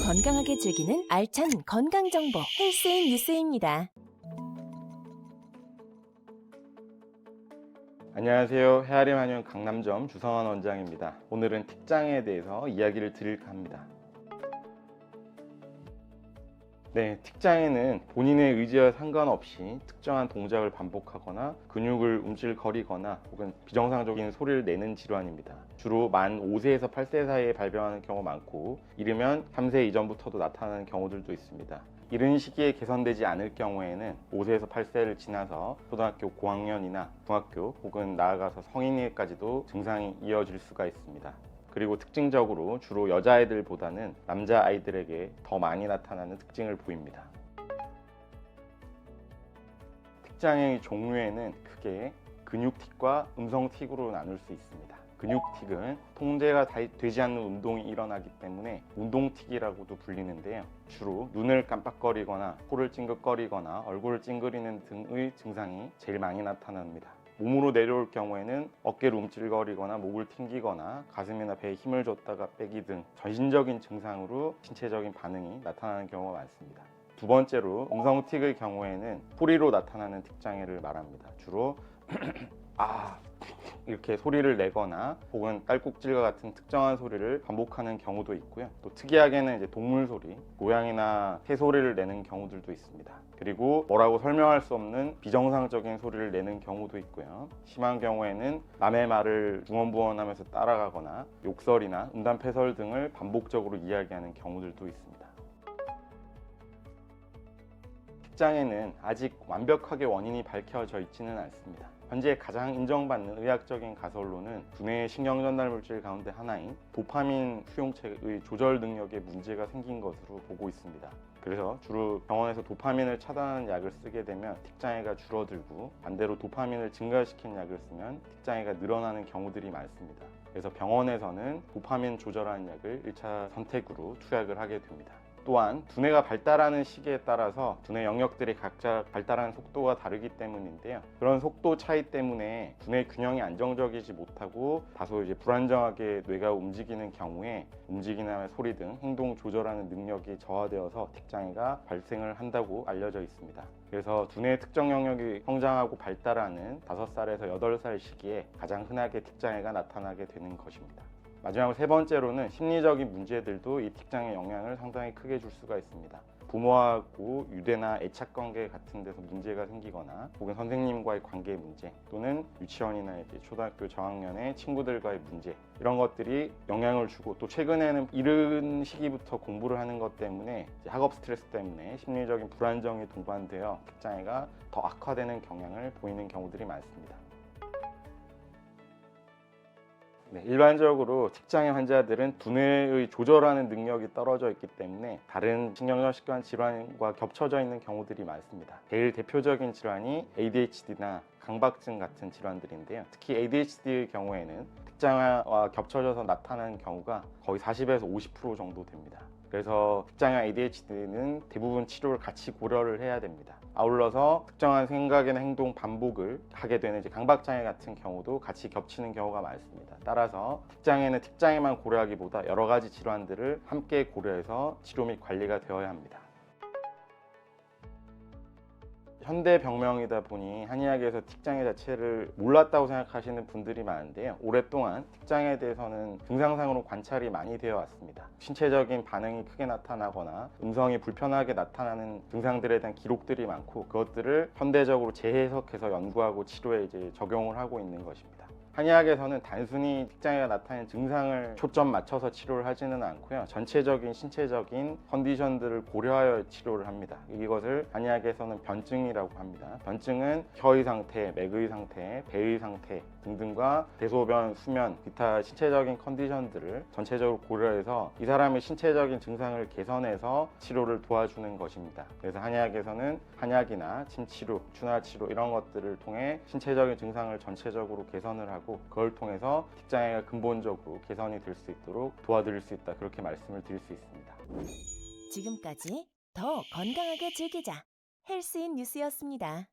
건강하게 즐기는 알찬 건강정보 헬스인 뉴스입니다. 안녕하세요. 헤아림 한의원 강남점 주성환 원장입니다. 오늘은 틱장에 대해서 이야기를 드릴까 합니다. 틱장에는 본인의 의지와 상관없이 특정한 동작을 반복하거나 근육을 움찔거리거나 혹은 비정상적인 소리를 내는 질환입니다. 주로 만 5세에서 8세 사이에 발병하는 경우가 많고 이르면 3세 이전부터도 나타나는 경우들도 있습니다. 이른 시기에 개선되지 않을 경우에는 5세에서 8세를 지나서 초등학교 고학년이나 중학교 혹은 나아가서 성인에까지도 증상이 이어질 수가 있습니다. 그리고 특징적으로 주로 여자아이들보다는 남자아이들에게 더 많이 나타나는 특징을 보입니다. 틱장의 종류에는 크게 근육틱과 음성틱으로 나눌 수 있습니다. 근육틱은 통제가 되지 않는 운동이 일어나기 때문에 운동틱이라고도 불리는데요. 주로 눈을 깜빡거리거나 코를 찡긋거리거나 얼굴을 찡그리는 등의 증상이 제일 많이 나타납니다. 몸으로 내려올 경우에는 어깨를 움찔거리거나 목을 튕기거나 가슴이나 배에 힘을 줬다가 빼기 등 전신적인 증상으로 신체적인 반응이 나타나는 경우가 많습니다. 두 번째로 음성틱의 경우에는 소리로 나타나는 틱장애를 말합니다. 주로 이렇게 소리를 내거나 혹은 딸꾹질과 같은 특정한 소리를 반복하는 경우도 있고요. 또 특이하게는 이제 동물 소리, 고양이나 새 소리를 내는 경우들도 있습니다. 그리고 뭐라고 설명할 수 없는 비정상적인 소리를 내는 경우도 있고요. 심한 경우에는 남의 말을 중언부언하면서 따라가거나 욕설이나 음담패설 등을 반복적으로 이야기하는 경우들도 있습니다. 틱장애는 아직 완벽하게 원인이 밝혀져 있지는 않습니다. 현재 가장 인정받는 의학적인 가설로는 두뇌의 신경 전달 물질 가운데 하나인 도파민 수용체의 조절 능력에 문제가 생긴 것으로 보고 있습니다. 그래서 주로 병원에서 도파민을 차단하는 약을 쓰게 되면 틱장애가 줄어들고 반대로 도파민을 증가시키는 약을 쓰면 틱장애가 늘어나는 경우들이 많습니다. 그래서 병원에서는 도파민 조절하는 약을 1차 선택으로 투약을 하게 됩니다. 또한 두뇌가 발달하는 시기에 따라서 두뇌 영역들이 각자 발달하는 속도가 다르기 때문인데요. 그런 속도 차이 때문에 두뇌 균형이 안정적이지 못하고 다소 불안정하게 뇌가 움직이는 경우에 움직임이나 소리 등 행동 조절하는 능력이 저하되어서 틱장애가 발생을 한다고 알려져 있습니다. 그래서 두뇌의 특정 영역이 성장하고 발달하는 5살에서 8살 시기에 가장 흔하게 틱장애가 나타나게 되는 것입니다. 마지막으로 세 번째로는 심리적인 문제들도 이 틱장애 영향을 상당히 크게 줄 수가 있습니다. 부모하고 유대나 애착관계 같은 데서 문제가 생기거나 혹은 선생님과의 관계 문제 또는 유치원이나 초등학교 저학년의 친구들과의 문제 이런 것들이 영향을 주고 또 최근에는 이른 시기부터 공부를 하는 것 때문에 학업 스트레스 때문에 심리적인 불안정이 동반되어 틱장애가 더 악화되는 경향을 보이는 경우들이 많습니다. 일반적으로 틱장애 환자들은 두뇌의 조절하는 능력이 떨어져 있기 때문에 다른 신경전疾관 질환과 겹쳐져 있는 경우들이 많습니다. 제일 대표적인 질환이 ADHD나 강박증 같은 질환들인데요. 특히 ADHD의 경우에는 틱장애와 겹쳐져서 나타나는 경우가 거의 40에서 50% 정도 됩니다. 그래서 틱장애 ADHD는 대부분 치료를 같이 고려를 해야 됩니다. 아울러서 특정한 생각이나 행동 반복을 하게 되는 강박장애 같은 경우도 같이 겹치는 경우가 많습니다. 따라서 틱장애는 틱장애만 고려하기보다 여러 가지 질환들을 함께 고려해서 치료 및 관리가 되어야 합니다. 현대 병명이다 보니 한의학에서 틱장애 자체를 몰랐다고 생각하시는 분들이 많은데요. 오랫동안 틱장애에 대해서는 증상상으로 관찰이 많이 되어 왔습니다. 신체적인 반응이 크게 나타나거나 음성이 불편하게 나타나는 증상들에 대한 기록들이 많고 그것들을 현대적으로 재해석해서 연구하고 치료에 적용을 하고 있는 것입니다. 한의학에서는 단순히 틱장애가 나타나는 증상을 초점 맞춰서 치료를 하지는 않고요. 전체적인 신체적인 컨디션들을 고려하여 치료를 합니다. 이것을 한의학에서는 변증이라고 합니다. 변증은 혀의 상태, 맥의 상태, 배의 상태 등등과 대소변, 수면, 기타 신체적인 컨디션들을 전체적으로 고려해서 이 사람의 신체적인 증상을 개선해서 치료를 도와주는 것입니다. 그래서 한의학에서는 한약이나 침치료, 추나치료 이런 것들을 통해 신체적인 증상을 전체적으로 개선을 하고 그걸 통해서 틱장애가 근본적으로 개선이 될 수 있도록 도와드릴 수 있다 그렇게 말씀을 드릴 수 있습니다. 지금까지 더 건강하게 즐기자 헬스인 뉴스였습니다.